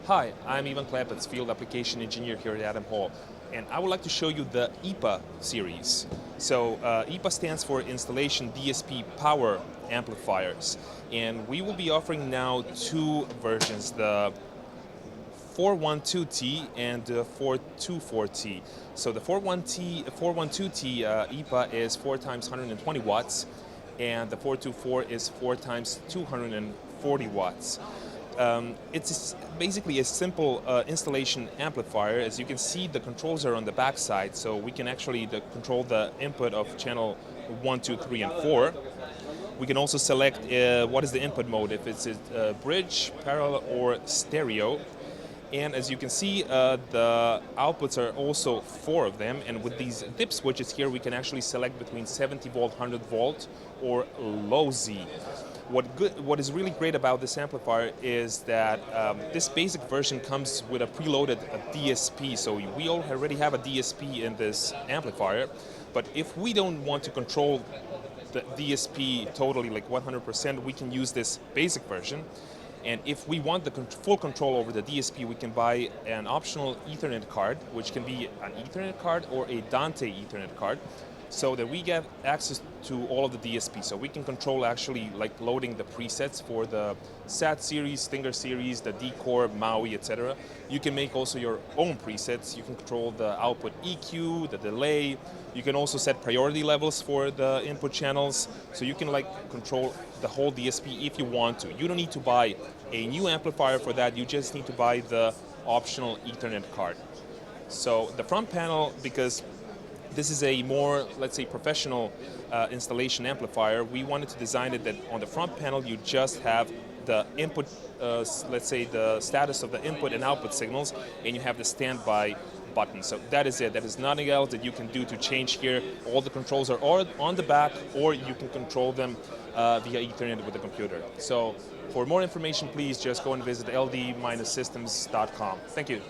Hi, I'm Ivan Klepets, Field Application Engineer here at Adam Hall, and I would like to show you the IPA series. So IPA stands for Installation DSP Power Amplifiers, and we will be offering now two versions, the 412T and the 424T. So the 412T IPA is 4 times 120 watts, and the 424 is 4 times 240 watts. It's basically a simple installation amplifier. As you can see, the controls are on the back side, so we can actually control the input of channel 1, 2, 3, and 4. We can also select what is the input mode, if it's a bridge, parallel, or stereo. And as you can see, the outputs are also 4 of them, and with these dip switches here, we can actually select between 70 volt, 100 volt, or low Z. What is really great about this amplifier is that this basic version comes with a preloaded DSP, so we already have a DSP in this amplifier, but if we don't want to control the DSP totally, like 100%, we can use this basic version. And if we want the full control over the DSP, we can buy an optional Ethernet card, which can be an Ethernet card or a Dante Ethernet card, so that we get access to all of the DSP. So we can control actually like loading the presets for the SAT series, Stinger series, the D-Core, Maui, etc. You can make also your own presets. You can control the output EQ, the delay. You can also set priority levels for the input channels. So you can like control the whole DSP if you want to. You don't need to buy a new amplifier for that. You just need to buy the optional Ethernet card. So the front panel, because this is a more, let's say, professional installation amplifier, we wanted to design it that on the front panel you just have the input, let's say the status of the input and output signals, and you have the standby button. So that is it. That is nothing else that you can do to change here. All the controls are on the back, or you can control them via Ethernet with the computer. So for more information, please just go and visit ld-systems.com. Thank you.